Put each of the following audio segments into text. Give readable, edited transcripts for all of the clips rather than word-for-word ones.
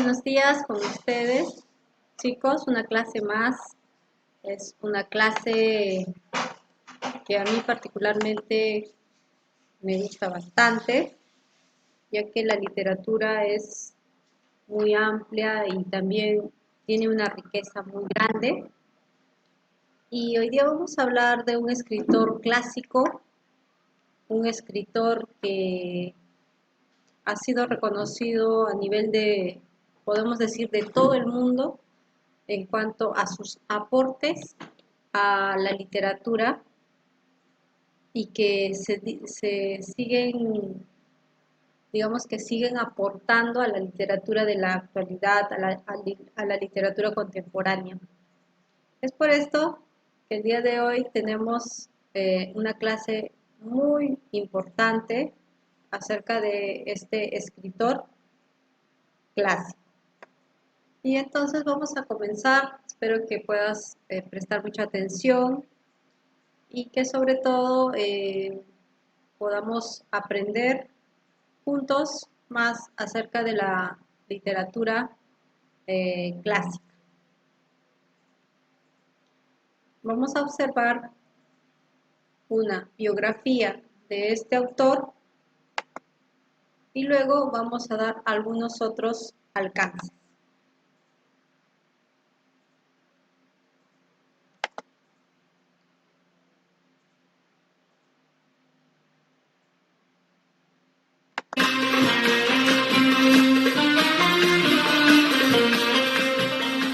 Buenos días con ustedes, chicos. Una clase más. Es una clase que a mí particularmente me gusta bastante, ya que la literatura es muy amplia y también tiene una riqueza muy grande. Y hoy día vamos a hablar de un escritor clásico, un escritor que ha sido reconocido a nivel de, podemos decir, de todo el mundo en cuanto a sus aportes a la literatura y que se siguen, digamos que siguen aportando a la literatura de la actualidad, a la literatura contemporánea. Es por esto que el día de hoy tenemos una clase muy importante acerca de este escritor clásico. Y entonces vamos a comenzar. Espero que puedas prestar mucha atención y que sobre todo podamos aprender juntos más acerca de la literatura clásica. Vamos a observar una biografía de este autor y luego vamos a dar algunos otros alcances.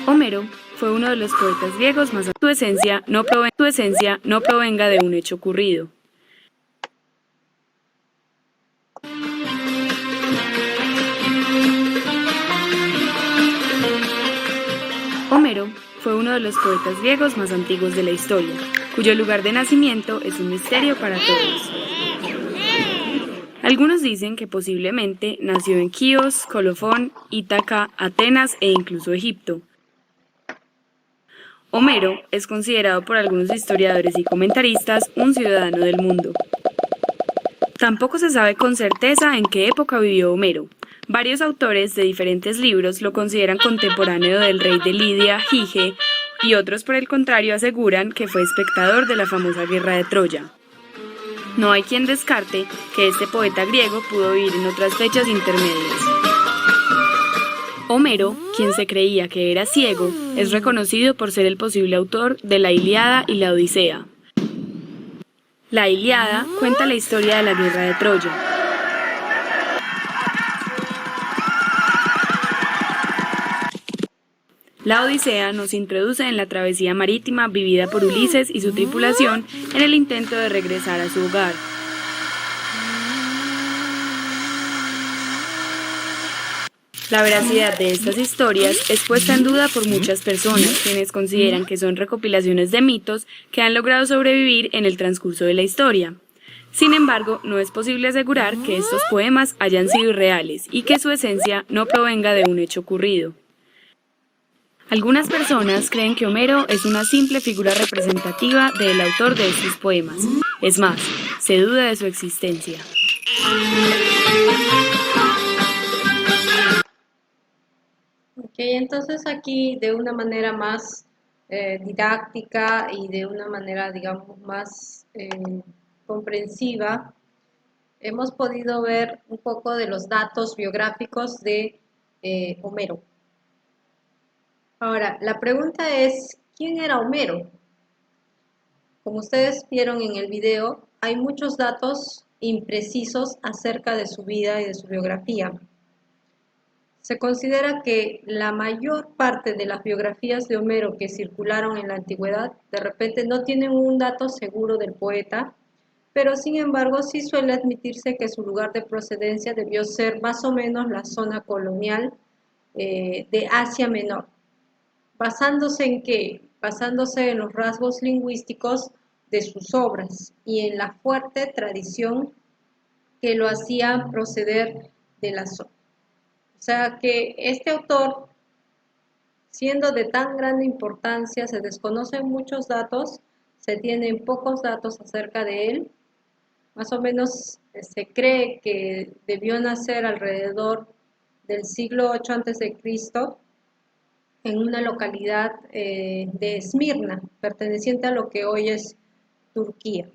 Homero fue uno de los poetas griegos más antiguos. Su esencia no provenga de un hecho ocurrido. Homero fue uno de los poetas griegos más antiguos de la historia, cuyo lugar de nacimiento es un misterio para todos. Algunos dicen que posiblemente nació en Quíos, Colofón, Ítaca, Atenas e incluso Egipto. Homero es considerado por algunos historiadores y comentaristas un ciudadano del mundo. Tampoco se sabe con certeza en qué época vivió Homero. Varios autores de diferentes libros lo consideran contemporáneo del rey de Lidia, Gige, y otros por el contrario aseguran que fue espectador de la famosa guerra de Troya. No hay quien descarte que este poeta griego pudo vivir en otras fechas intermedias. Homero, quien se creía que era ciego, es reconocido por ser el posible autor de la Ilíada y la Odisea. La Ilíada cuenta la historia de la guerra de Troya. La Odisea nos introduce en la travesía marítima vivida por Ulises y su tripulación en el intento de regresar a su hogar. La veracidad de estas historias es puesta en duda por muchas personas, quienes consideran que son recopilaciones de mitos que han logrado sobrevivir en el transcurso de la historia. Sin embargo, no es posible asegurar que estos poemas hayan sido irreales y que su esencia no provenga de un hecho ocurrido. Algunas personas creen que Homero es una simple figura representativa del autor de estos poemas. Es más, se duda de su existencia. Entonces aquí de una manera más didáctica y de una manera, digamos, más comprensiva, hemos podido ver un poco de los datos biográficos de Homero. Ahora, la pregunta es, ¿quién era Homero? Como ustedes vieron en el video, hay muchos datos imprecisos acerca de su vida y de su biografía. Se considera que la mayor parte de las biografías de Homero que circularon en la antigüedad, de repente no tienen un dato seguro del poeta, pero sin embargo sí suele admitirse que su lugar de procedencia debió ser más o menos la zona colonial de Asia Menor. ¿Basándose en qué? Basándose en los rasgos lingüísticos de sus obras y en la fuerte tradición que lo hacía proceder de la zona. O sea que este autor, siendo de tan grande importancia, se desconocen muchos datos, se tienen pocos datos acerca de él. Más o menos se cree que debió nacer alrededor del siglo 8 a.C., en una localidad de Esmirna, perteneciente a lo que hoy es Turquía.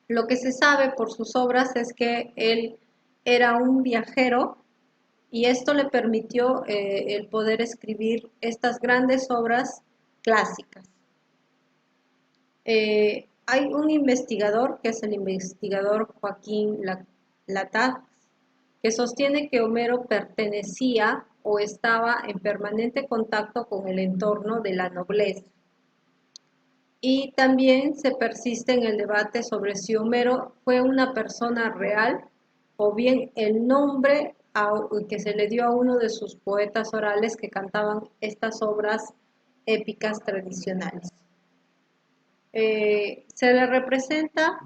Lo que se sabe por sus obras es que él era un viajero y esto le permitió el poder escribir estas grandes obras clásicas. Hay un investigador, que es el investigador Joaquín Latat, que sostiene que Homero pertenecía o estaba en permanente contacto con el entorno de la nobleza. Y también se persiste en el debate sobre si Homero fue una persona real o bien el nombre que se le dio a uno de sus poetas orales que cantaban estas obras épicas tradicionales. Se le representa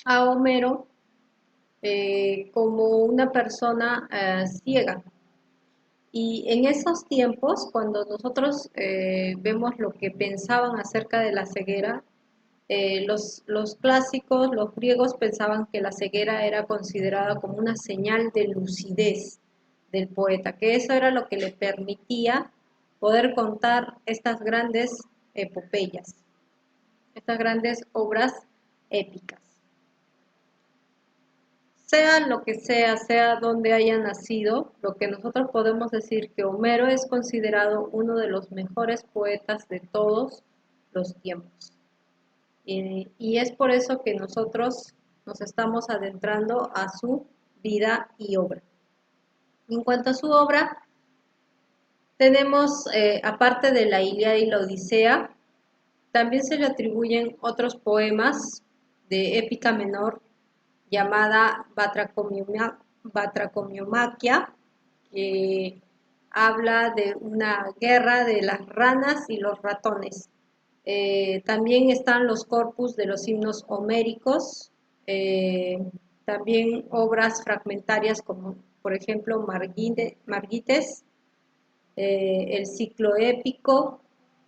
a Homero como una persona ciega. Y en esos tiempos, cuando nosotros vemos lo que pensaban acerca de la ceguera, los clásicos, los griegos pensaban que la ceguera era considerada como una señal de lucidez del poeta, que eso era lo que le permitía poder contar estas grandes epopeyas, estas grandes obras épicas. Sea lo que sea donde haya nacido, lo que nosotros podemos decir que Homero es considerado uno de los mejores poetas de todos los tiempos. Y es por eso que nosotros nos estamos adentrando a su vida y obra. En cuanto a su obra, tenemos, aparte de la Ilíada y la Odisea, también se le atribuyen otros poemas de épica menor llamada Batracomiomaquia, que habla de una guerra de las ranas y los ratones. También están los corpus de los himnos homéricos, también obras fragmentarias como por ejemplo Margites, el ciclo épico,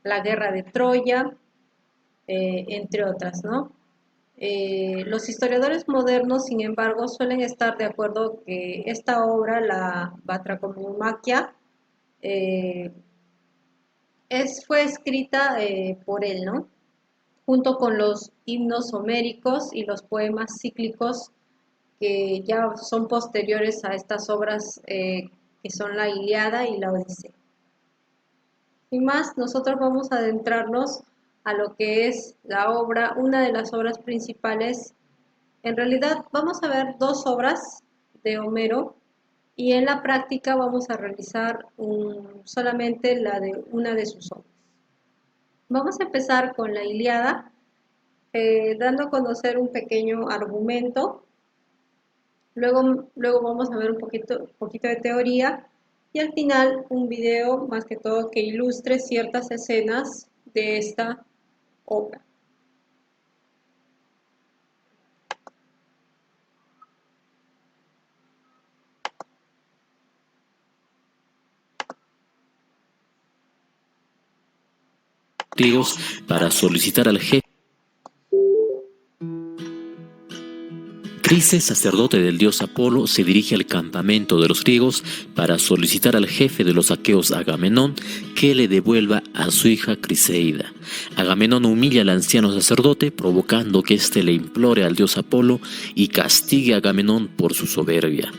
la guerra de Troya, entre otras, ¿no? Los historiadores modernos, sin embargo, suelen estar de acuerdo que esta obra, la Batracomiomaquia, fue escrita por él, ¿no? Junto con los himnos homéricos y los poemas cíclicos que ya son posteriores a estas obras que son la Ilíada y la Odisea. Sin más, nosotros vamos a adentrarnos a lo que es la obra, una de las obras principales. En realidad vamos a ver dos obras de Homero y en la práctica vamos a realizar solamente una de sus obras. Vamos a empezar con la Ilíada, dando a conocer un pequeño argumento. Luego vamos a ver un poquito de teoría y al final un video más que todo que ilustre ciertas escenas de esta obra. Griegos para solicitar al jefe. Crises, sacerdote del dios Apolo, se dirige al campamento de los griegos para solicitar al jefe de los aqueos, Agamenón, que le devuelva a su hija Criseida. Agamenón humilla al anciano sacerdote, provocando que éste le implore al dios Apolo y castigue a Agamenón por su soberbia.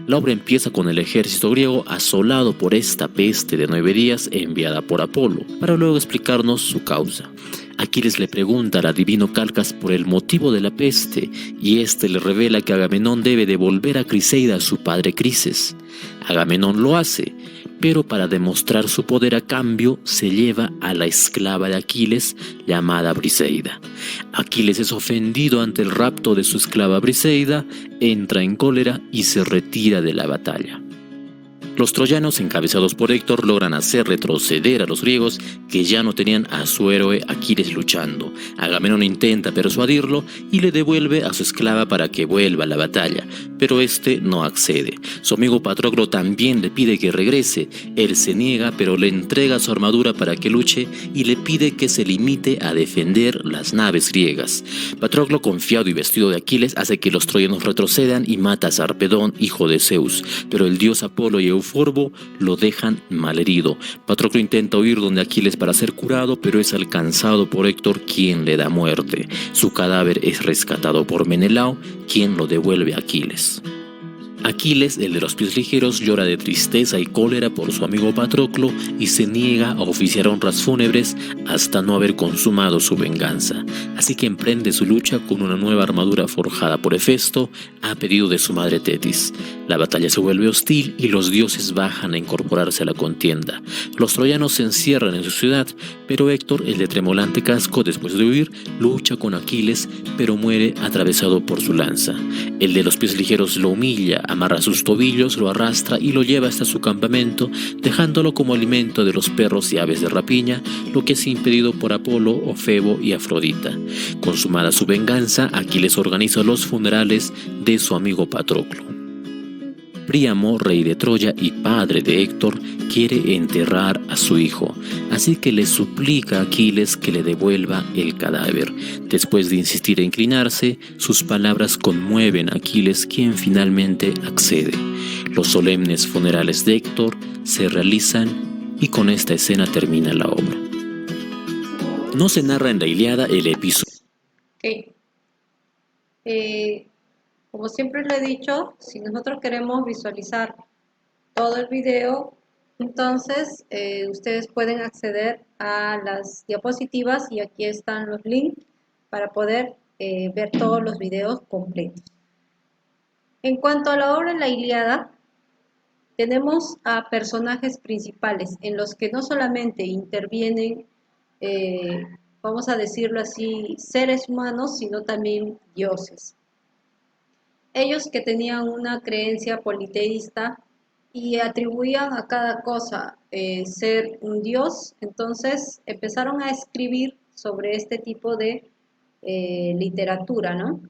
La obra empieza con el ejército griego asolado por esta peste de 9 días enviada por Apolo, para luego explicarnos su causa. Aquiles le pregunta al adivino Calcas por el motivo de la peste, y éste le revela que Agamenón debe devolver a Criseida a su padre Crises. Agamenón lo hace, pero para demostrar su poder a cambio se lleva a la esclava de Aquiles llamada Briseida. Aquiles es ofendido ante el rapto de su esclava Briseida, entra en cólera y se retira de la batalla. Los troyanos, encabezados por Héctor, logran hacer retroceder a los griegos, que ya no tenían a su héroe Aquiles luchando. Agamenón intenta persuadirlo y le devuelve a su esclava para que vuelva a la batalla, pero este no accede. Su amigo Patroclo también le pide que regrese. Él se niega, pero le entrega su armadura para que luche y le pide que se limite a defender las naves griegas. Patroclo, confiado y vestido de Aquiles, hace que los troyanos retrocedan y mata a Sarpedón, hijo de Zeus, pero el dios Apolo y Euforbo lo dejan malherido. Patroclo intenta huir donde Aquiles para ser curado, pero es alcanzado por Héctor, quien le da muerte. Su cadáver es rescatado por Menelao, quien lo devuelve a Aquiles. Aquiles, el de los pies ligeros, llora de tristeza y cólera por su amigo Patroclo y se niega a oficiar honras fúnebres hasta no haber consumado su venganza. Así que emprende su lucha con una nueva armadura forjada por Hefesto a pedido de su madre Tetis. La batalla se vuelve hostil y los dioses bajan a incorporarse a la contienda. Los troyanos se encierran en su ciudad, pero Héctor, el de tremolante casco, después de huir, lucha con Aquiles, pero muere atravesado por su lanza. El de los pies ligeros lo humilla, amarra sus tobillos, lo arrastra y lo lleva hasta su campamento, dejándolo como alimento de los perros y aves de rapiña, lo que es impedido por Apolo, Ofebo y Afrodita. Consumada su venganza, Aquiles organiza los funerales de su amigo Patroclo. Príamo, rey de Troya y padre de Héctor, quiere enterrar a su hijo, así que le suplica a Aquiles que le devuelva el cadáver. Después de insistir e inclinarse, sus palabras conmueven a Aquiles, quien finalmente accede. Los solemnes funerales de Héctor se realizan y con esta escena termina la obra. No se narra en la Ilíada el episodio. Ok. Como siempre lo he dicho, si nosotros queremos visualizar todo el video, entonces ustedes pueden acceder a las diapositivas y aquí están los links para poder ver todos los videos completos. En cuanto a la obra La Ilíada, tenemos a personajes principales en los que no solamente intervienen, vamos a decirlo así, seres humanos, sino también dioses. Ellos que tenían una creencia politeísta y atribuían a cada cosa ser un dios, entonces empezaron a escribir sobre este tipo de literatura, ¿no?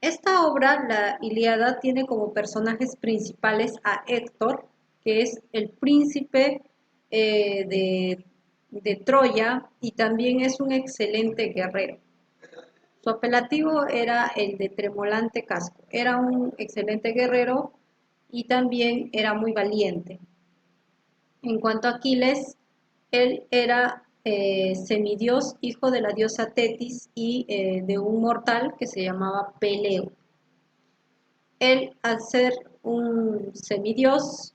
Esta obra, la Ilíada, tiene como personajes principales a Héctor, que es el príncipe de Troya y también es un excelente guerrero. Su apelativo era el de tremolante casco. Era un excelente guerrero y también era muy valiente. En cuanto a Aquiles, él era semidios, hijo de la diosa Tetis y de un mortal que se llamaba Peleo. Él, al ser un semidios,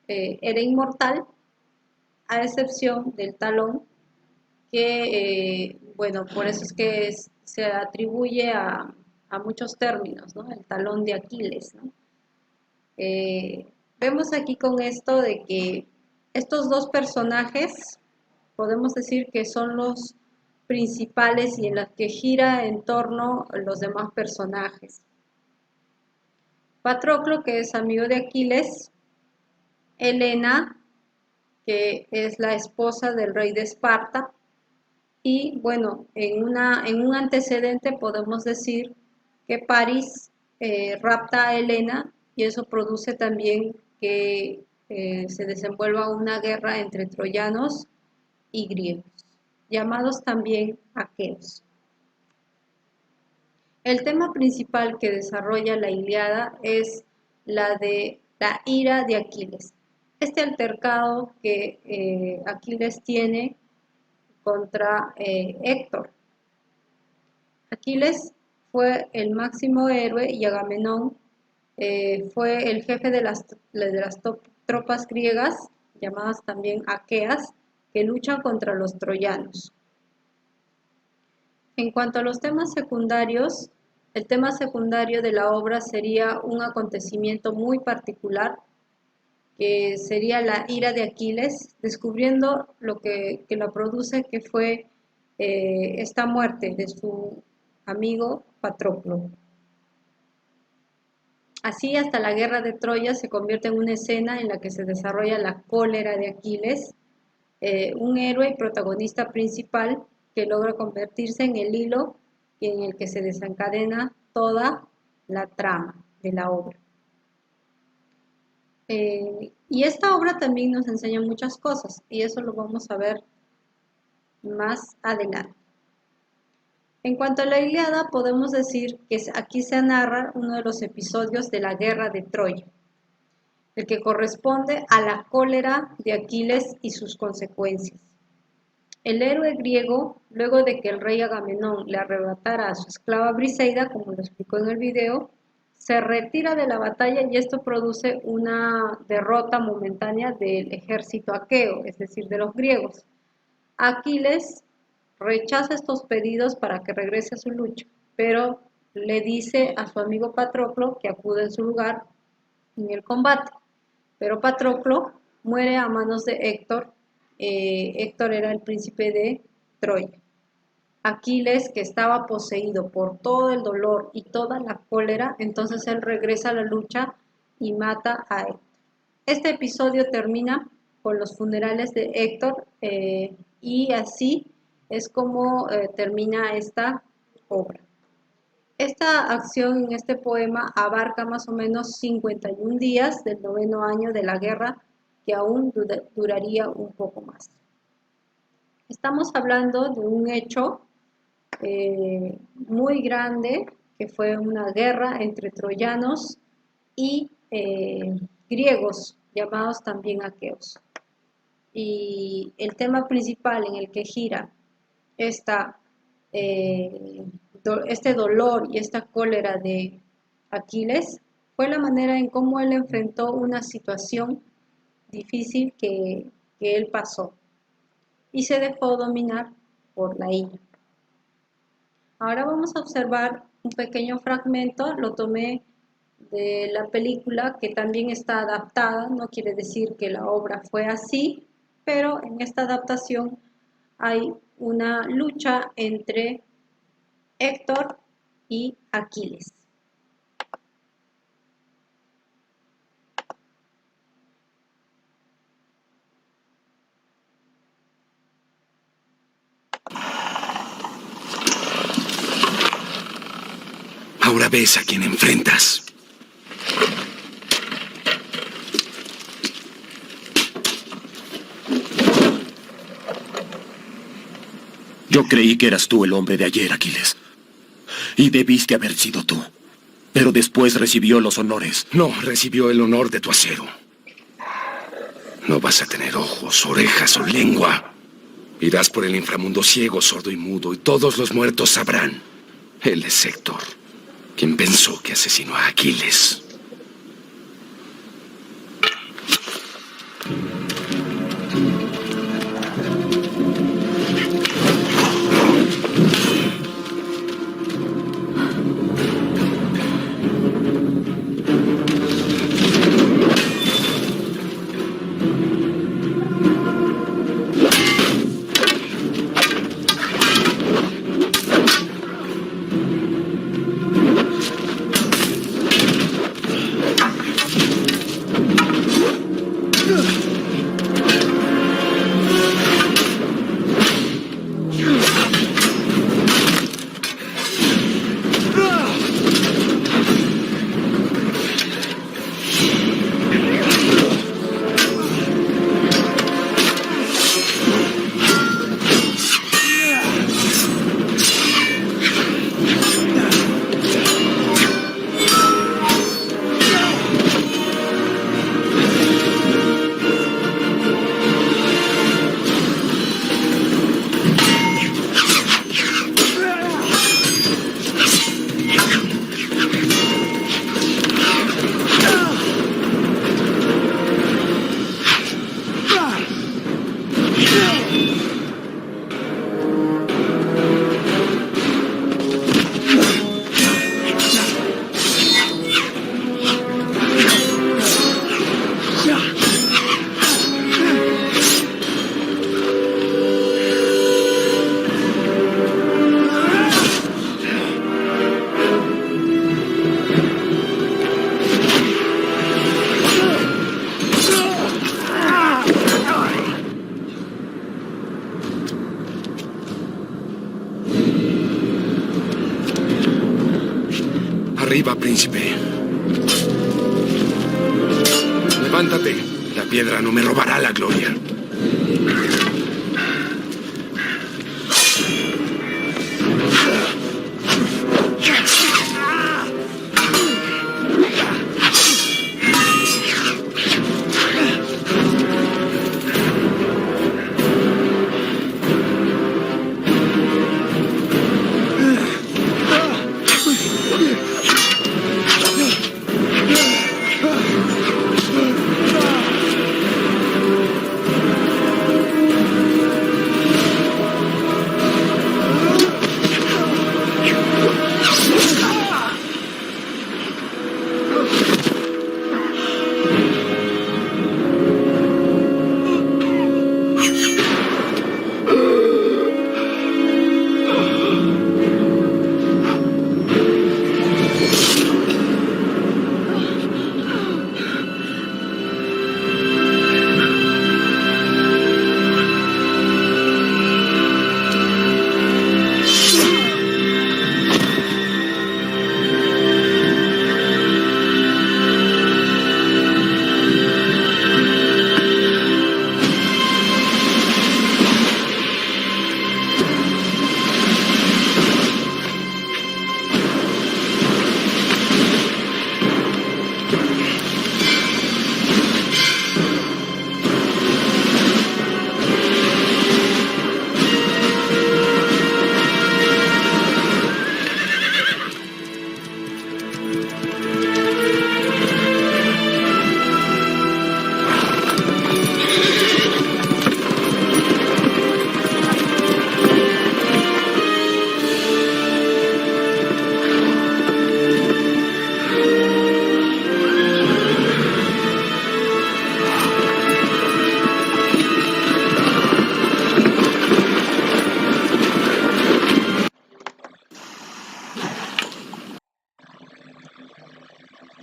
era inmortal, a excepción del talón, que, bueno, por eso es que se atribuye a muchos términos, ¿no? El talón de Aquiles, ¿no? Vemos aquí con esto de que estos dos personajes podemos decir que son los principales y en los que gira en torno a los demás personajes. Patroclo, que es amigo de Aquiles, Helena, que es la esposa del rey de Esparta, y bueno, en un antecedente podemos decir que París rapta a Helena y eso produce también que se desenvuelva una guerra entre troyanos y griegos, llamados también aqueos. El tema principal que desarrolla la Ilíada es la de la ira de Aquiles. Este altercado que Aquiles tiene contra Héctor. Aquiles fue el máximo héroe y Agamenón fue el jefe de las tropas griegas, llamadas también aqueas, que luchan contra los troyanos. En cuanto a los temas secundarios, el tema secundario de la obra sería un acontecimiento muy particular, que sería la ira de Aquiles, descubriendo lo que la produce, que fue esta muerte de su amigo Patroclo. Así, hasta la guerra de Troya se convierte en una escena en la que se desarrolla la cólera de Aquiles, un héroe y protagonista principal que logra convertirse en el hilo en el que se desencadena toda la trama de la obra. Y esta obra también nos enseña muchas cosas, y eso lo vamos a ver más adelante. En cuanto a la Ilíada, podemos decir que aquí se narra uno de los episodios de la guerra de Troya, el que corresponde a la cólera de Aquiles y sus consecuencias. El héroe griego, luego de que el rey Agamenón le arrebatara a su esclava Briseida, como lo explicó en el video, se retira de la batalla y esto produce una derrota momentánea del ejército aqueo, es decir, de los griegos. Aquiles rechaza estos pedidos para que regrese a su lucha, pero le dice a su amigo Patroclo que acude en su lugar en el combate. Pero Patroclo muere a manos de Héctor. Héctor era el príncipe de Troya. Aquiles, que estaba poseído por todo el dolor y toda la cólera, entonces él regresa a la lucha y mata a Héctor. Este episodio termina con los funerales de Héctor y así es como termina esta obra. Esta acción en este poema abarca más o menos 51 días del 9º año de la guerra, que aún duraría un poco más. Estamos hablando de un hecho muy grande, que fue una guerra entre troyanos y griegos, llamados también aqueos. Y el tema principal en el que gira este dolor y esta cólera de Aquiles fue la manera en cómo él enfrentó una situación difícil que él pasó y se dejó dominar por la ira. Ahora vamos a observar un pequeño fragmento, lo tomé de la película, que también está adaptada, no quiere decir que la obra fue así, pero en esta adaptación hay una lucha entre Héctor y Aquiles. Ahora ves a quién enfrentas. Yo creí que eras tú el hombre de ayer, Aquiles. Y debiste haber sido tú. Pero después recibió los honores. No, recibió el honor de tu acero. No vas a tener ojos, orejas o lengua. Irás por el inframundo ciego, sordo y mudo, y todos los muertos sabrán. Él es Héctor, quien pensó que asesinó a Aquiles. Arriba, príncipe. Levántate. La piedra no me robará la gloria.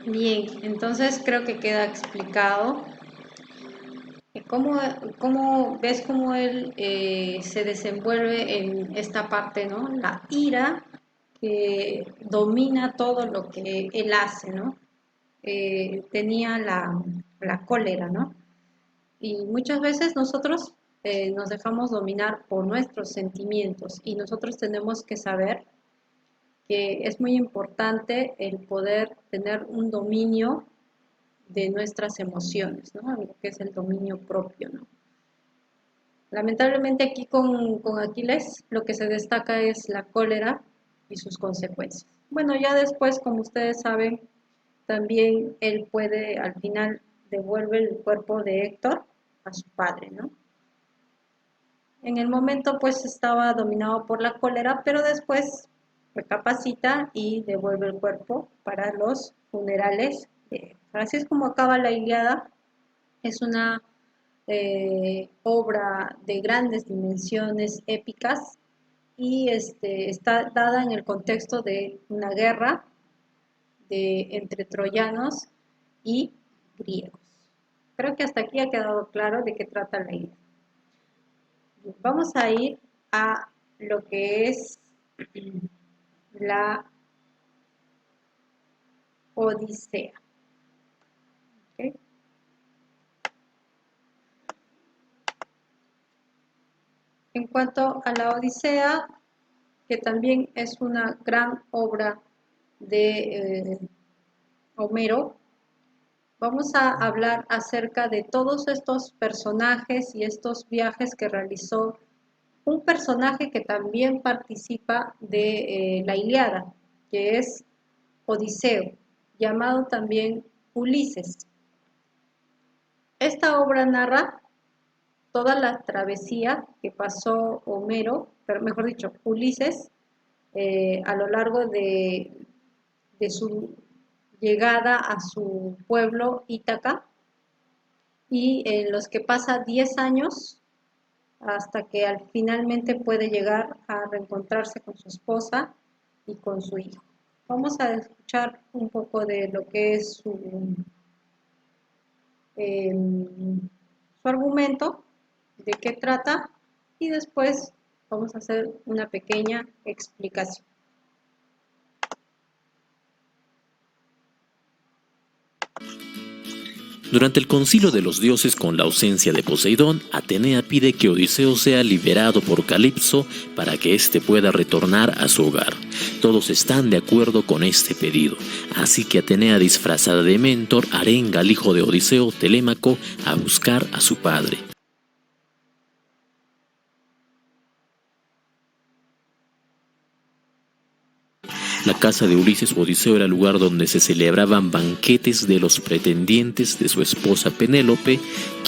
Bien, entonces creo que queda explicado cómo ves cómo él se desenvuelve en esta parte, ¿no? La ira que domina todo lo que él hace, ¿no? Tenía la cólera, ¿no? Y muchas veces nosotros nos dejamos dominar por nuestros sentimientos y nosotros tenemos que saber que es muy importante el poder tener un dominio de nuestras emociones, ¿no? Lo que es el dominio propio, ¿no? Lamentablemente aquí con Aquiles lo que se destaca es la cólera y sus consecuencias. Bueno, ya después, como ustedes saben, también él puede, al final, devuelve el cuerpo de Héctor a su padre, ¿no? En el momento, pues, estaba dominado por la cólera, pero después recapacita y devuelve el cuerpo para los funerales de Héctor. Así es como acaba la Ilíada. Es una obra de grandes dimensiones épicas y está dada en el contexto de una guerra entre troyanos y griegos. Creo que hasta aquí ha quedado claro de qué trata la idea. Vamos a ir a lo que es la Odisea. ¿Okay? En cuanto a la Odisea, que también es una gran obra de Homero, vamos a hablar acerca de todos estos personajes y estos viajes que realizó un personaje que también participa de la Ilíada, que es Odiseo, llamado también Ulises. Esta obra narra toda la travesía que pasó Homero, pero mejor dicho, Ulises, a lo largo de su llegada a su pueblo Ítaca, y en los que pasa 10 años hasta que finalmente puede llegar a reencontrarse con su esposa y con su hijo. Vamos a escuchar un poco de lo que es su argumento, de qué trata, y después vamos a hacer una pequeña explicación. Durante el concilio de los dioses con la ausencia de Poseidón, Atenea pide que Odiseo sea liberado por Calipso para que éste pueda retornar a su hogar. Todos están de acuerdo con este pedido, así que Atenea, disfrazada de Mentor, arenga al hijo de Odiseo, Telémaco, a buscar a su padre. La casa de Ulises o Odiseo era el lugar donde se celebraban banquetes de los pretendientes de su esposa Penélope,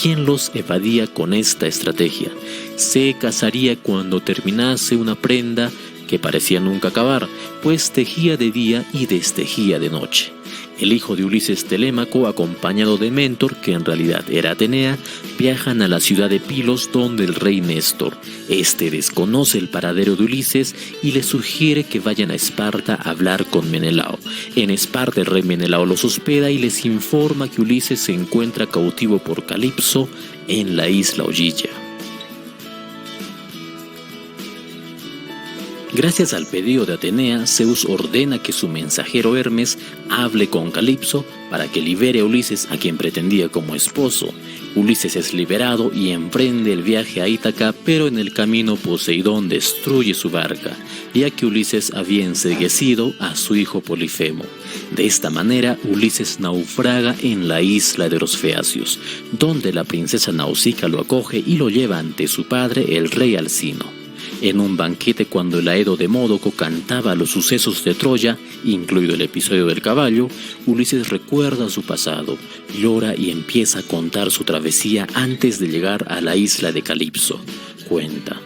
quien los evadía con esta estrategia. Se casaría cuando terminase una prenda que parecía nunca acabar, pues tejía de día y destejía de noche. El hijo de Ulises, Telémaco, acompañado de Mentor, que en realidad era Atenea, viajan a la ciudad de Pilos, donde el rey Néstor. Este desconoce el paradero de Ulises y le sugiere que vayan a Esparta a hablar con Menelao. En Esparta el rey Menelao los hospeda y les informa que Ulises se encuentra cautivo por Calipso en la isla Ogygia. Gracias al pedido de Atenea, Zeus ordena que su mensajero Hermes hable con Calipso para que libere a Ulises, a quien pretendía como esposo. Ulises es liberado y emprende el viaje a Ítaca, pero en el camino Poseidón destruye su barca, ya que Ulises había enceguecido a su hijo Polifemo. De esta manera, Ulises naufraga en la isla de los Feacios, donde la princesa Nausica lo acoge y lo lleva ante su padre, el rey Alcino. En un banquete, cuando el Aedo de Módoco cantaba los sucesos de Troya, incluido el episodio del caballo, Ulises recuerda su pasado, llora y empieza a contar su travesía antes de llegar a la isla de Calipso. Cuenta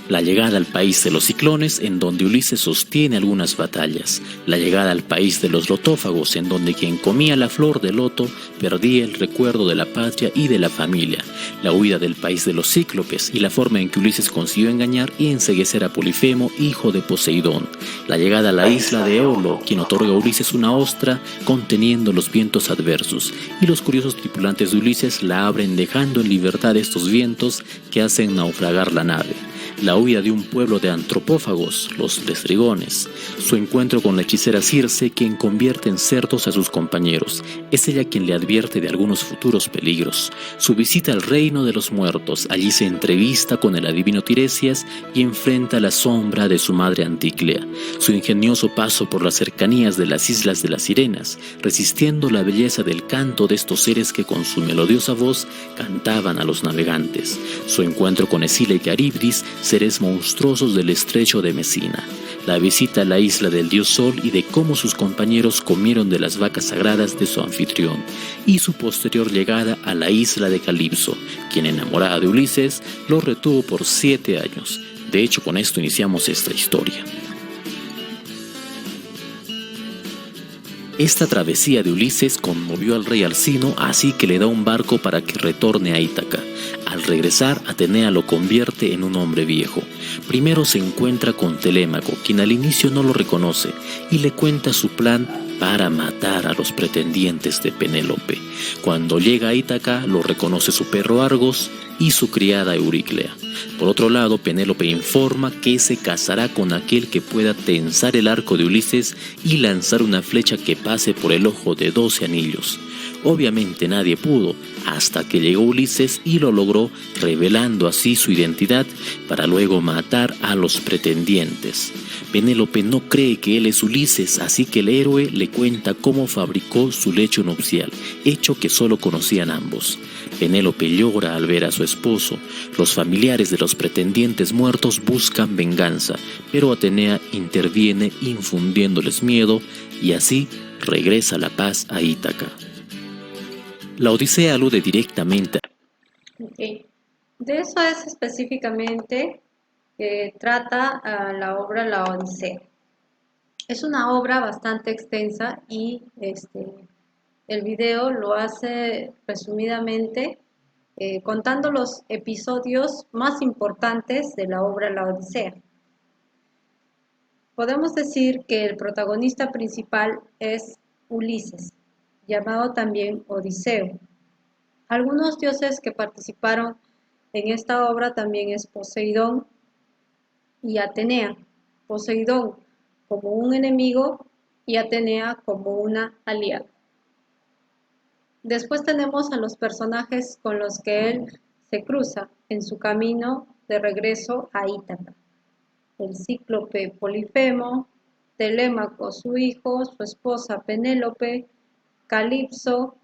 la llegada al país de los ciclones, en donde Ulises sostiene algunas batallas; la llegada al país de los lotófagos, en donde quien comía la flor de loto perdía el recuerdo de la patria y de la familia; la huida del país de los cíclopes y la forma en que Ulises consiguió engañar y enceguecer a Polifemo, hijo de Poseidón; la llegada a la isla de Eolo, quien otorga a Ulises una ostra conteniendo los vientos adversos, y los curiosos tripulantes de Ulises la abren dejando en libertad estos vientos que hacen naufragar la nave; la huida de un pueblo de antropófagos, los lestrigones; su encuentro con la hechicera Circe, quien convierte en cerdos a sus compañeros; es ella quien le advierte de algunos futuros peligros; su visita al reino de los muertos, allí se entrevista con el adivino Tiresias y enfrenta la sombra de su madre Anticlea; su ingenioso paso por las cercanías de las islas de las sirenas, resistiendo la belleza del canto de estos seres que con su melodiosa voz cantaban a los navegantes; su encuentro con Escila y Caribdis, seres monstruosos del estrecho de Mesina; la visita a la isla del dios Sol y de cómo sus compañeros comieron de las vacas sagradas de su anfitrión; y su posterior llegada a la isla de Calipso, quien, enamorada de Ulises, lo retuvo por 7 años. De hecho, con esto iniciamos esta historia. Esta travesía de Ulises conmovió al rey Alcino, así que le da un barco para que retorne a Ítaca. Al regresar, Atenea lo convierte en un hombre viejo. Primero se encuentra con Telémaco, quien al inicio no lo reconoce, y le cuenta su plan para matar a los pretendientes de Penélope. Cuando llega a Ítaca, lo reconoce su perro Argos y su criada Euriclea. Por otro lado, Penélope informa que se casará con aquel que pueda tensar el arco de Ulises y lanzar una flecha que pase por el ojo de 12 anillos. Obviamente nadie pudo, hasta que llegó Ulises y lo logró, revelando así su identidad para luego matar a los pretendientes. Penélope no cree que él es Ulises, así que el héroe le cuenta cómo fabricó su lecho nupcial, hecho que solo conocían ambos. Penélope llora al ver a su esposo. Los familiares de los pretendientes muertos buscan venganza, pero Atenea interviene infundiéndoles miedo y así regresa la paz a Ítaca. La Odisea alude directamente Ok. De eso es específicamente que trata la obra La Odisea. Es una obra bastante extensa y el video lo hace resumidamente contando los episodios más importantes de la obra La Odisea. Podemos decir que el protagonista principal es Ulises, llamado también Odiseo. Algunos dioses que participaron en esta obra también es Poseidón y Atenea. Poseidón como un enemigo y Atenea como una aliada. Después tenemos a los personajes con los que él se cruza en su camino de regreso a Ítaca. El cíclope Polifemo, Telémaco su hijo, su esposa Penélope, Calipso,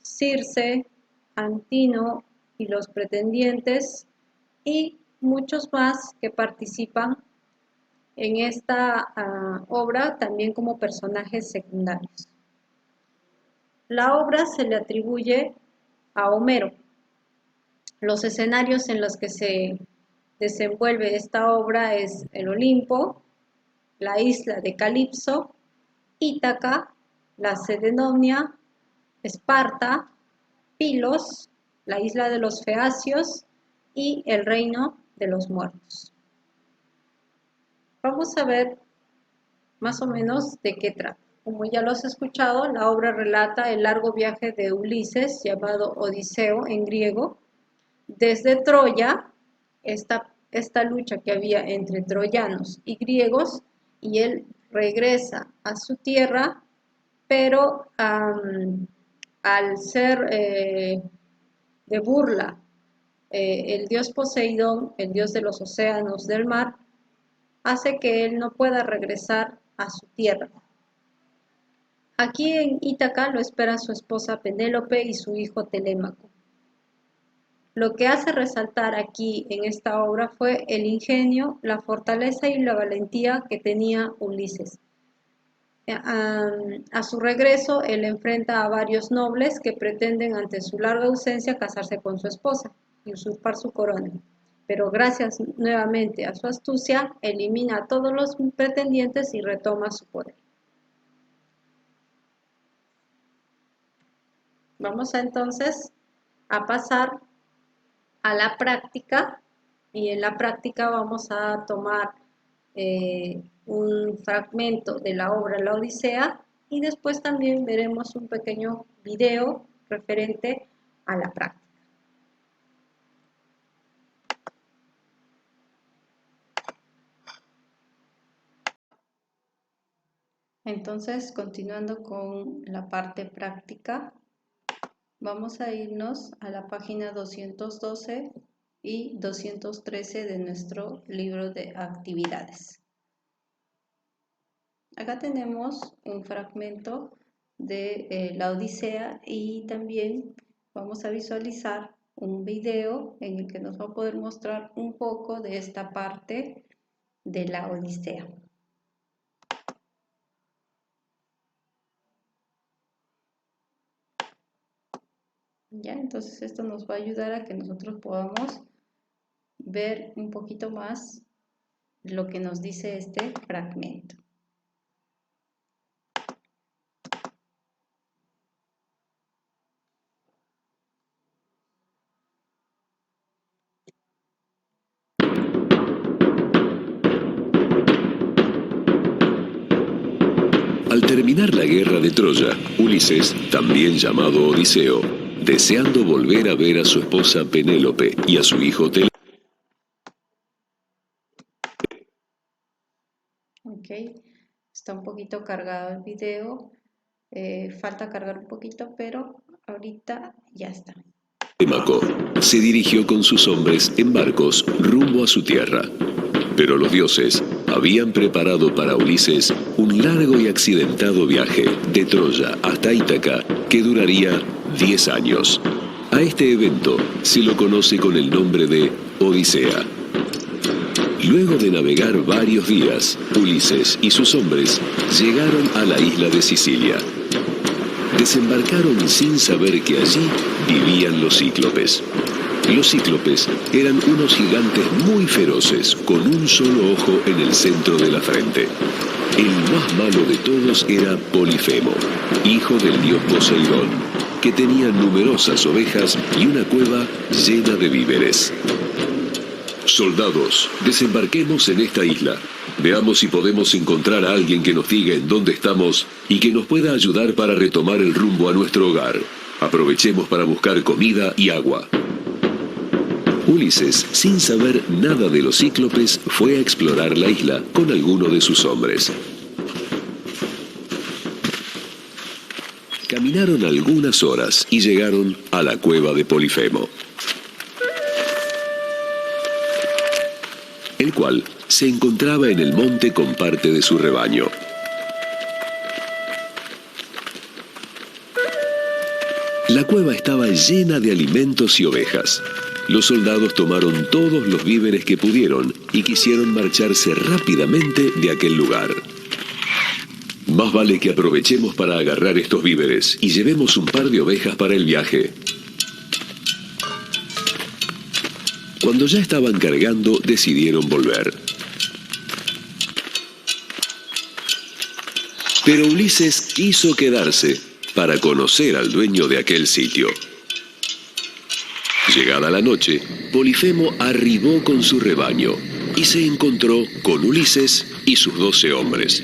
Circe, Antino y los pretendientes, y muchos más que participan en esta obra también como personajes secundarios. La obra se le atribuye a Homero. Los escenarios en los que se desenvuelve esta obra es el Olimpo, la isla de Calipso, Ítaca, la Cededonia, Esparta, Pilos, la isla de los Feacios y el reino de los muertos. Vamos a ver más o menos de qué trata. Como ya lo has escuchado, la obra relata el largo viaje de Ulises, llamado Odiseo en griego, desde Troya, esta lucha que había entre troyanos y griegos, y él regresa a su tierra, pero al ser de burla el dios Poseidón, el dios de los océanos del mar, hace que él no pueda regresar a su tierra. Aquí en Ítaca lo espera su esposa Penélope y su hijo Telémaco. Lo que hace resaltar aquí en esta obra fue el ingenio, la fortaleza y la valentía que tenía Ulises. A su regreso, él enfrenta a varios nobles que pretenden ante su larga ausencia casarse con su esposa y usurpar su corona. Pero gracias nuevamente a su astucia, elimina a todos los pretendientes y retoma su poder. Vamos entonces a pasar a la práctica, y en la práctica vamos a tomar un fragmento de la obra La Odisea, y después también veremos un pequeño video referente a la práctica. Entonces, continuando con la parte práctica, vamos a irnos a la página 212 y 213 de nuestro libro de actividades. Acá tenemos un fragmento de la Odisea, y también vamos a visualizar un video en el que nos va a poder mostrar un poco de esta parte de la Odisea. Ya, entonces esto nos va a ayudar a que nosotros podamos ver un poquito más lo que nos dice este fragmento. Al terminar la guerra de Troya, Ulises, también llamado Odiseo, deseando volver a ver a su esposa Penélope y a su hijo Telémaco. Ok, está un poquito cargado el video, falta cargar un poquito, pero ahorita ya está. Telémaco se dirigió con sus hombres en barcos rumbo a su tierra. Pero los dioses habían preparado para Ulises un largo y accidentado viaje de Troya hasta Ítaca que duraría 10 años. A este evento se lo conoce con el nombre de Odisea. Luego de navegar varios días, Ulises y sus hombres llegaron a la isla de Sicilia. Desembarcaron sin saber que allí vivían los cíclopes. Los cíclopes eran unos gigantes muy feroces, con un solo ojo en el centro de la frente. El más malo de todos era Polifemo, hijo del dios Poseidón, que tenía numerosas ovejas y una cueva llena de víveres. Soldados, desembarquemos en esta isla. Veamos si podemos encontrar a alguien que nos diga en dónde estamos y que nos pueda ayudar para retomar el rumbo a nuestro hogar. Aprovechemos para buscar comida y agua. Ulises, sin saber nada de los cíclopes, fue a explorar la isla con alguno de sus hombres. Caminaron algunas horas y llegaron a la cueva de Polifemo, el cual se encontraba en el monte con parte de su rebaño. La cueva estaba llena de alimentos y ovejas. Los soldados tomaron todos los víveres que pudieron y quisieron marcharse rápidamente de aquel lugar. Más vale que aprovechemos para agarrar estos víveres y llevemos un par de ovejas para el viaje. Cuando ya estaban cargando, decidieron volver. Pero Ulises quiso quedarse para conocer al dueño de aquel sitio. Llegada la noche, Polifemo arribó con su rebaño y se encontró con Ulises y sus 12 hombres.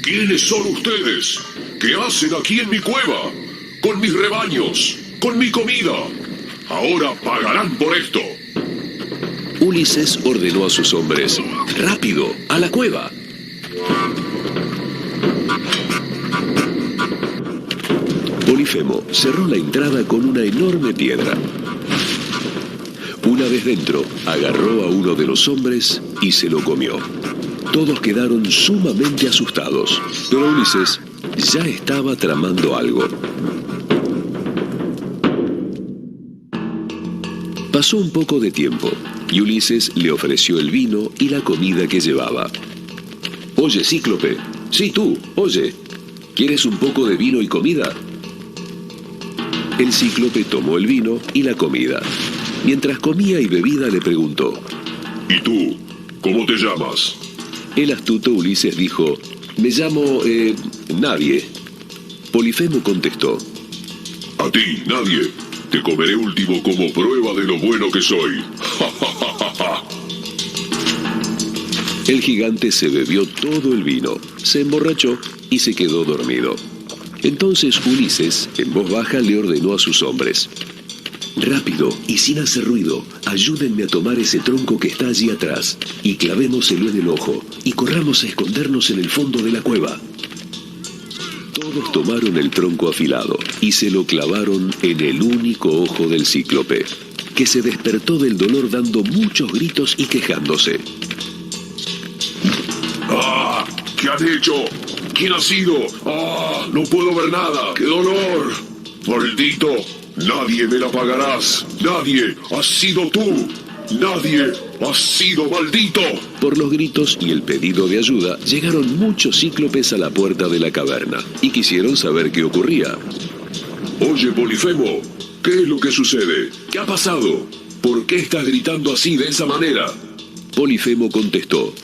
¿Quiénes son ustedes? ¿Qué hacen aquí en mi cueva? Con mis rebaños, con mi comida. Ahora pagarán por esto. Ulises ordenó a sus hombres: ¡rápido, a la cueva! Polifemo cerró la entrada con una enorme piedra. Una vez dentro, agarró a uno de los hombres y se lo comió. Todos quedaron sumamente asustados, pero Ulises ya estaba tramando algo. Pasó un poco de tiempo y Ulises le ofreció el vino y la comida que llevaba. «Oye, Cíclope, sí tú, oye, ¿quieres un poco de vino y comida?» El Cíclope tomó el vino y la comida. Mientras comía y bebía le preguntó: ¿Y tú? ¿Cómo te llamas? El astuto Ulises dijo: «Me llamo, nadie». Polifemo contestó: A ti, nadie. Te comeré último como prueba de lo bueno que soy. El gigante se bebió todo el vino, se emborrachó y se quedó dormido. Entonces Ulises, en voz baja, le ordenó a sus hombres: «Rápido y sin hacer ruido, ayúdenme a tomar ese tronco que está allí atrás y clavémoselo en el ojo y corramos a escondernos en el fondo de la cueva». Todos tomaron el tronco afilado y se lo clavaron en el único ojo del Cíclope, que se despertó del dolor dando muchos gritos y quejándose. ¡Ah! ¿Qué han hecho? ¿Quién ha sido? ¡Ah! No puedo ver nada. ¡Qué dolor! ¡Maldito! Nadie me la pagarás. Nadie. Has sido tú. Nadie. Has sido maldito. Por los gritos y el pedido de ayuda, llegaron muchos cíclopes a la puerta de la caverna y quisieron saber qué ocurría. Oye, Polifemo, ¿qué es lo que sucede? ¿Qué ha pasado? ¿Por qué estás gritando así de esa manera? Polifemo contestó: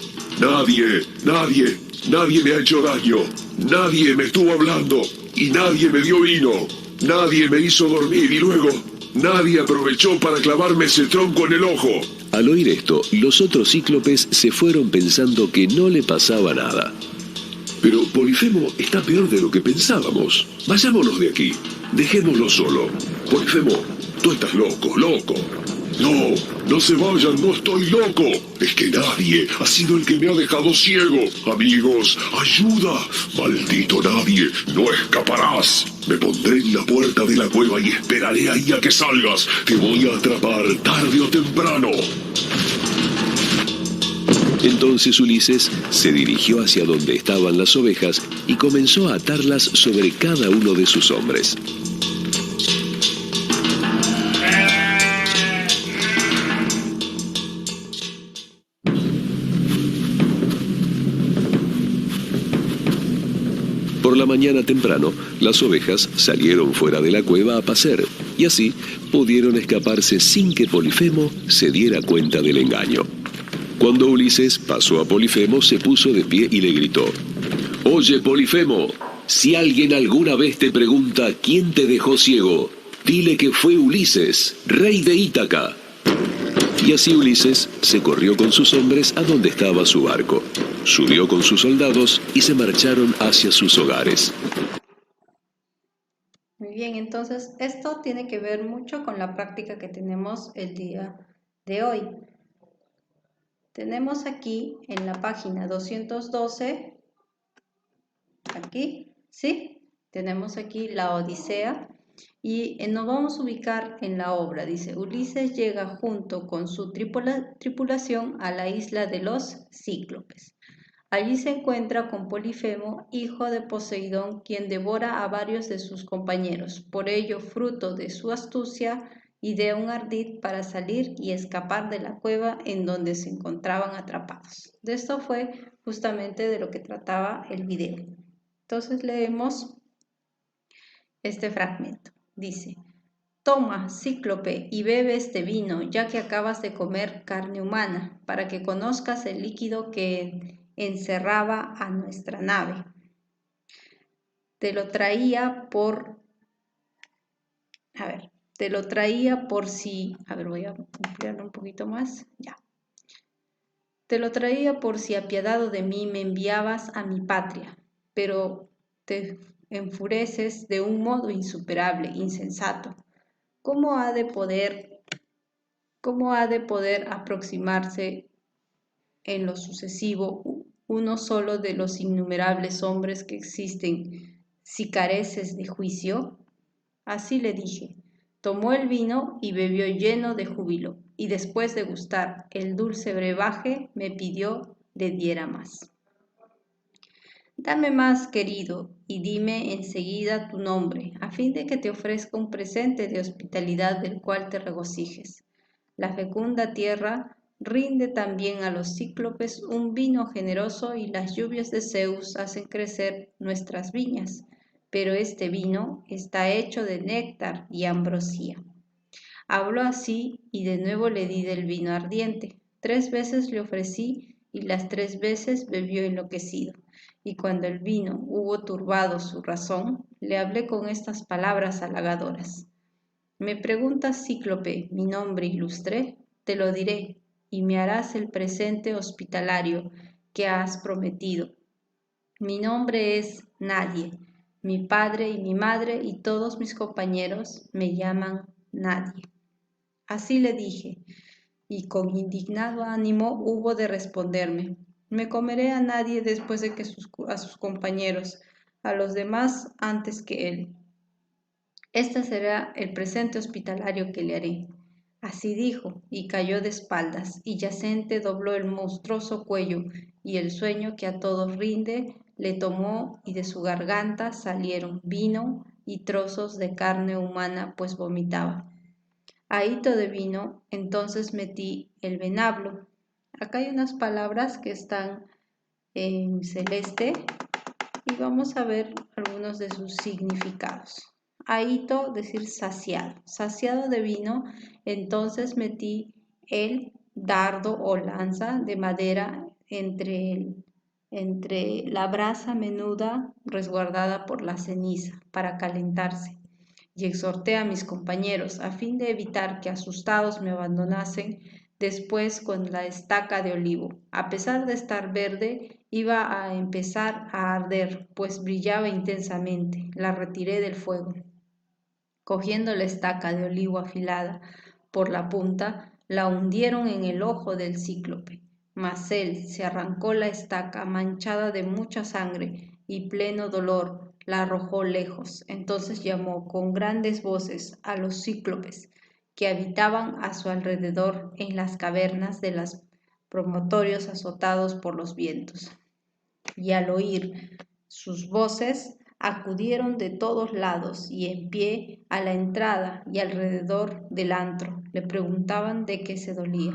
Nadie me ha hecho daño. Nadie me estuvo hablando y nadie me dio vino. Nadie me hizo dormir y luego nadie aprovechó para clavarme ese tronco en el ojo. Al oír esto, los otros cíclopes se fueron pensando que no le pasaba nada. Pero Polifemo está peor de lo que pensábamos. Vayámonos de aquí. Dejémoslo solo. Polifemo, tú estás loco. No, no se vayan, no estoy loco. Es que nadie ha sido el que me ha dejado ciego. Amigos, ayuda. Maldito nadie, no escaparás. Me pondré en la puerta de la cueva y esperaré ahí a que salgas. Te voy a atrapar tarde o temprano. Entonces Ulises se dirigió hacia donde estaban las ovejas y comenzó a atarlas sobre cada uno de sus hombres. Por la mañana temprano, las ovejas salieron fuera de la cueva a pacer, y así pudieron escaparse sin que Polifemo se diera cuenta del engaño. Cuando Ulises pasó a Polifemo, se puso de pie y le gritó: «Oye, Polifemo, si alguien alguna vez te pregunta quién te dejó ciego, dile que fue Ulises, rey de Ítaca». Y así Ulises se corrió con sus hombres a donde estaba su barco, subió con sus soldados y se marcharon hacia sus hogares. Muy bien, entonces esto tiene que ver mucho con la práctica que tenemos el día de hoy. Tenemos aquí en la página 212, aquí, ¿sí? Tenemos aquí la Odisea y nos vamos a ubicar en la obra. Dice, Ulises llega junto con su tripulación a la isla de los Cíclopes. Allí se encuentra con Polifemo, hijo de Poseidón, quien devora a varios de sus compañeros. Por ello, fruto de su astucia, idea un ardid para salir y escapar de la cueva en donde se encontraban atrapados. De esto fue justamente de lo que trataba el video. Entonces leemos este fragmento. Dice, toma, Cíclope, y bebe este vino, ya que acabas de comer carne humana, para que conozcas el líquido que encerraba a nuestra nave. Te lo traía por si, voy a ampliarlo un poquito más, ya. Te lo traía por si apiadado de mí me enviabas a mi patria, pero te enfureces de un modo insuperable, insensato. ¿Cómo ha de poder aproximarse en lo sucesivo uno solo de los innumerables hombres que existen si careces de juicio? Así le dije. Tomó el vino y bebió lleno de júbilo, y después de gustar el dulce brebaje me pidió le diera más. Dame más, querido, y dime enseguida tu nombre, a fin de que te ofrezca un presente de hospitalidad del cual te regocijes. La fecunda tierra rinde también a los cíclopes un vino generoso y las lluvias de Zeus hacen crecer nuestras viñas, pero este vino está hecho de néctar y ambrosía. Habló así y de nuevo le di del vino ardiente. 3 veces le ofrecí y las 3 veces bebió enloquecido. Y cuando el vino hubo turbado su razón, le hablé con estas palabras halagadoras. ¿Me preguntas, Cíclope, mi nombre ilustre? Te lo diré, y me harás el presente hospitalario que has prometido. Mi nombre es Nadie. Mi padre y mi madre y todos mis compañeros me llaman Nadie. Así le dije, y con indignado ánimo hubo de responderme. Me comeré a nadie después de que a sus compañeros, a los demás antes que él. Este será el presente hospitalario que le haré. Así dijo, y cayó de espaldas, y yacente dobló el monstruoso cuello, y el sueño que a todos rinde le tomó, y de su garganta salieron vino y trozos de carne humana, pues vomitaba. Ahito de vino, entonces metí el venablo. Acá hay unas palabras que están en celeste y vamos a ver algunos de sus significados. Ahito, decir saciado. Saciado de vino, entonces metí el dardo o lanza de madera entre la brasa menuda resguardada por la ceniza para calentarse, y exhorté a mis compañeros a fin de evitar que asustados me abandonasen después con la estaca de olivo. A pesar de estar verde, iba a empezar a arder, pues brillaba intensamente. La retiré del fuego. Cogiendo la estaca de olivo afilada por la punta, la hundieron en el ojo del cíclope. Mas él se arrancó la estaca manchada de mucha sangre y pleno dolor la arrojó lejos. Entonces llamó con grandes voces a los cíclopes que habitaban a su alrededor en las cavernas de los promontorios azotados por los vientos. Y al oír sus voces, acudieron de todos lados y en pie a la entrada y alrededor del antro. Le preguntaban de qué se dolía.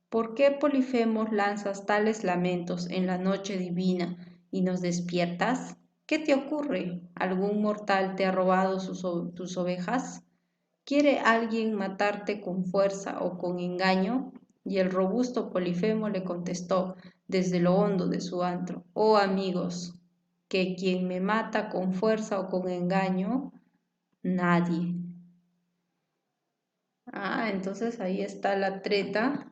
¿Por qué, Polifemo, lanzas tales lamentos en la noche divina y nos despiertas? ¿Qué te ocurre? ¿Algún mortal te ha robado tus ovejas? ¿Quiere alguien matarte con fuerza o con engaño? Y el robusto Polifemo le contestó desde lo hondo de su antro: Oh amigos, que quien me mata con fuerza o con engaño, nadie. Entonces ahí está la treta,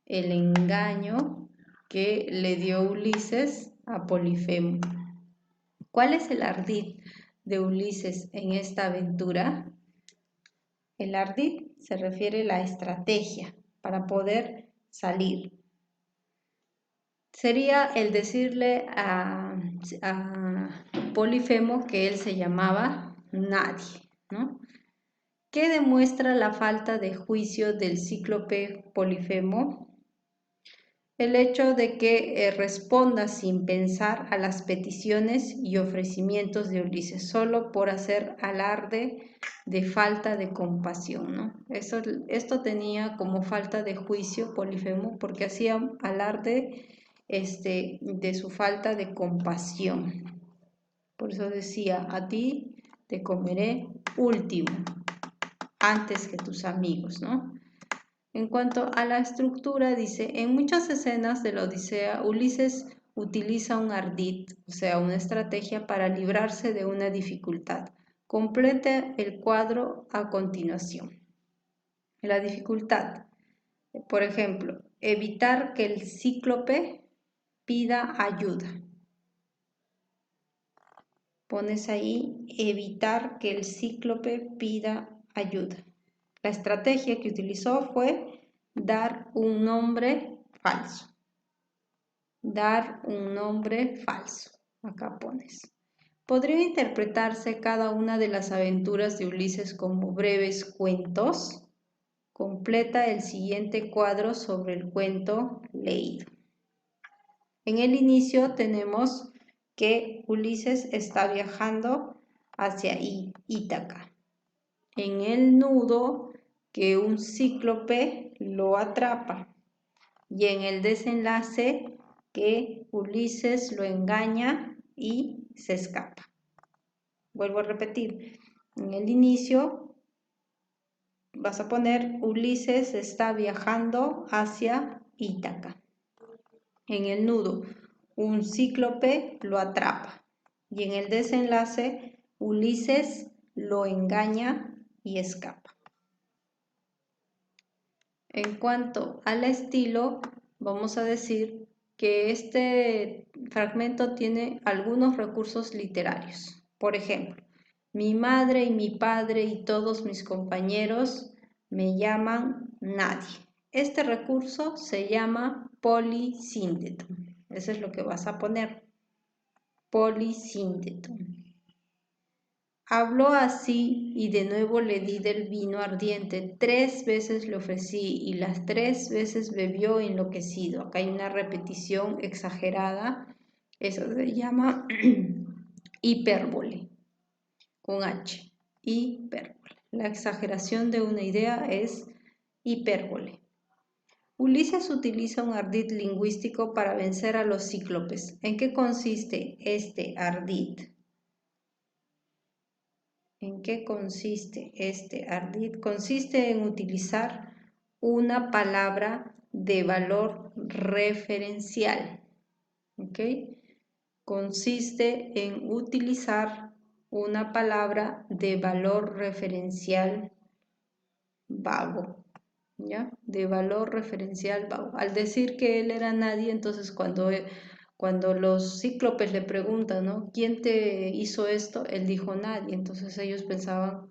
el engaño que le dio Ulises a Polifemo. ¿Cuál es el ardid de Ulises en esta aventura? El ardid se refiere a la estrategia para poder salir. sería el decirle a Polifemo que él se llamaba nadie, ¿no? ¿Qué demuestra la falta de juicio del cíclope Polifemo? El hecho de que responda sin pensar a las peticiones y ofrecimientos de Ulises, solo por hacer alarde de falta de compasión, ¿no? Esto tenía como falta de juicio Polifemo, porque hacía alarde de su falta de compasión. Por eso decía, a ti te comeré último, antes que tus amigos, ¿no? En cuanto a la estructura, dice, en muchas escenas de la Odisea, Ulises utiliza un ardid, o sea, una estrategia para librarse de una dificultad. Complete el cuadro a continuación. La dificultad, por ejemplo, evitar que el cíclope pida ayuda. Pones ahí, evitar que el cíclope pida ayuda. La estrategia que utilizó fue dar un nombre falso. Dar un nombre falso. Acá pones. Podría interpretarse cada una de las aventuras de Ulises como breves cuentos. Completa el siguiente cuadro sobre el cuento leído. En el inicio tenemos que Ulises está viajando hacia Ítaca. En el nudo, que un cíclope lo atrapa, y en el desenlace que Ulises lo engaña y se escapa. Vuelvo a repetir, en el inicio vas a poner Ulises está viajando hacia Ítaca. En el nudo, un cíclope lo atrapa, y en el desenlace Ulises lo engaña y escapa. En cuanto al estilo, vamos a decir que este fragmento tiene algunos recursos literarios. Por ejemplo, mi madre y mi padre y todos mis compañeros me llaman nadie. Este recurso se llama polisínteto. Eso es lo que vas a poner. Polisínteto. Habló así y de nuevo le di del vino ardiente. 3 veces le ofrecí y las 3 veces bebió enloquecido. Acá hay una repetición exagerada. Eso se llama hipérbole, con H. Hipérbole. La exageración de una idea es hipérbole. Ulises utiliza un ardid lingüístico para vencer a los cíclopes. ¿En qué consiste este ardid? ¿En qué consiste este ardid? Consiste en utilizar una palabra de valor referencial. ¿Ok? Consiste en utilizar una palabra de valor referencial vago. ¿Ya? De valor referencial vago. Al decir que él era nadie, entonces cuando los cíclopes le preguntan, ¿no? ¿Quién te hizo esto? Él dijo nadie. Entonces ellos pensaban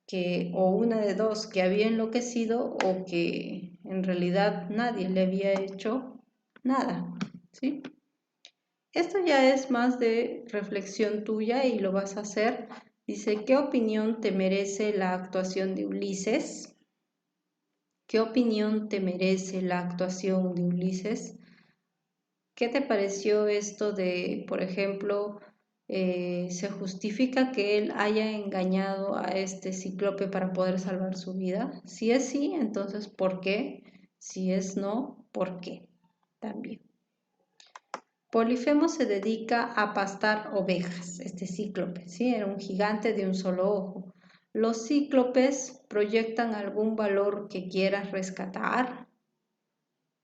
que o una de dos, que había enloquecido o que en realidad nadie le había hecho nada, ¿sí? Esto ya es más de reflexión tuya y lo vas a hacer. Dice, ¿qué opinión te merece la actuación de Ulises? ¿Qué opinión te merece la actuación de Ulises? ¿Qué te pareció esto de, por ejemplo, se justifica que él haya engañado a este cíclope para poder salvar su vida? Si es sí, entonces ¿por qué? Si es no, ¿por qué? También. Polifemo se dedica a pastar ovejas, este cíclope, ¿sí? Era un gigante de un solo ojo. ¿Los cíclopes proyectan algún valor que quieras rescatar?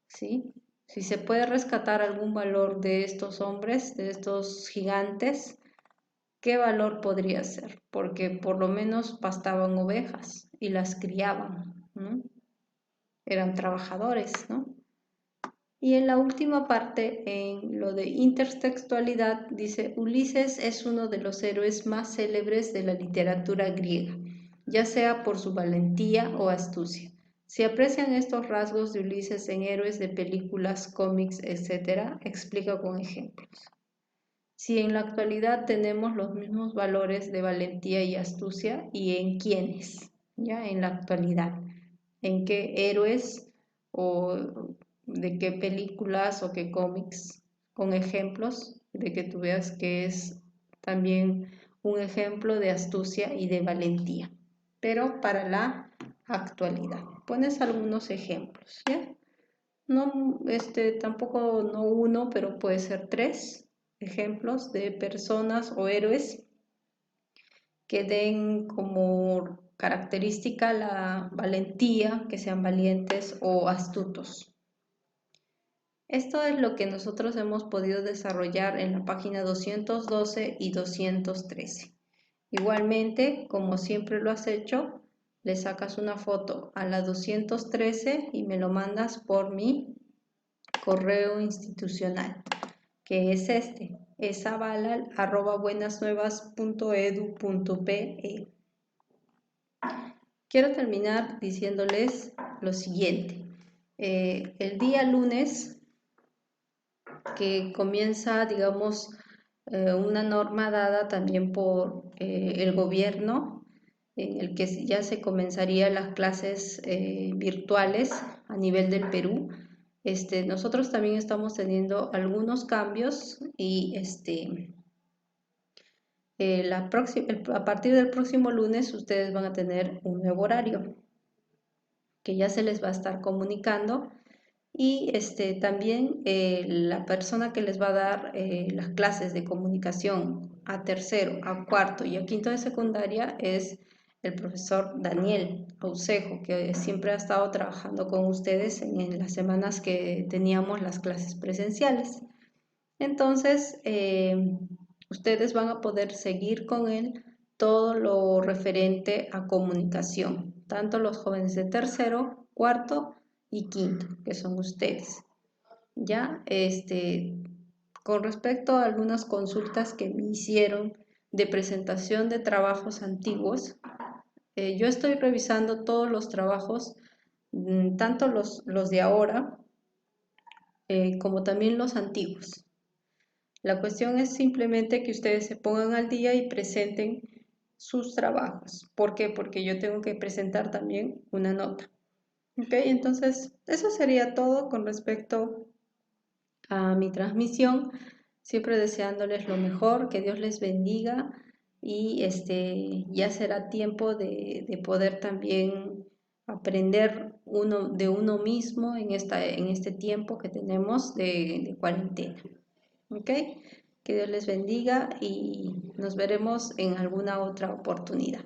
¿Sí? Si se puede rescatar algún valor de estos hombres, de estos gigantes, ¿qué valor podría ser? Porque por lo menos pastaban ovejas y las criaban, ¿no? Eran trabajadores, ¿no? Y en la última parte, en lo de intertextualidad, dice, Ulises es uno de los héroes más célebres de la literatura griega, ya sea por su valentía o astucia. Si aprecian estos rasgos de Ulises en héroes de películas, cómics, etc., explica con ejemplos. Si en la actualidad tenemos los mismos valores de valentía y astucia, ¿y en quiénes? Ya en la actualidad, ¿en qué héroes o de qué películas o qué cómics? Con ejemplos de que tú veas que es también un ejemplo de astucia y de valentía, pero para la actualidad. Pones algunos ejemplos, ¿ya? No, tampoco no uno, pero puede ser 3 ejemplos de personas o héroes que den como característica la valentía, que sean valientes o astutos. Esto es lo que nosotros hemos podido desarrollar en la página 212 y 213. Igualmente, como siempre lo has hecho, le sacas una foto a la 213 y me lo mandas por mi correo institucional, que es esabalal@buenasnuevas.edu.pe. Quiero terminar diciéndoles lo siguiente. El día lunes, que comienza, digamos, una norma dada también por el gobierno, en el que ya se comenzarían las clases virtuales a nivel del Perú. Nosotros también estamos teniendo algunos cambios y a partir del próximo lunes ustedes van a tener un nuevo horario que ya se les va a estar comunicando y también la persona que les va a dar las clases de comunicación a tercero, a cuarto y a quinto de secundaria es el profesor Daniel Ausejo, que siempre ha estado trabajando con ustedes en las semanas que teníamos las clases presenciales. Entonces, ustedes van a poder seguir con él todo lo referente a comunicación, tanto los jóvenes de tercero, cuarto y quinto, que son ustedes. Ya, con respecto a algunas consultas que me hicieron de presentación de trabajos antiguos, yo estoy revisando todos los trabajos, tanto los de ahora como también los antiguos. La cuestión es simplemente que ustedes se pongan al día y presenten sus trabajos. ¿Por qué? Porque yo tengo que presentar también una nota. ¿Ok? Entonces, eso sería todo con respecto a mi transmisión. Siempre deseándoles lo mejor, que Dios les bendiga y ya será tiempo de poder también aprender de uno mismo en este tiempo que tenemos de cuarentena. ¿Ok? Que Dios les bendiga y nos veremos en alguna otra oportunidad.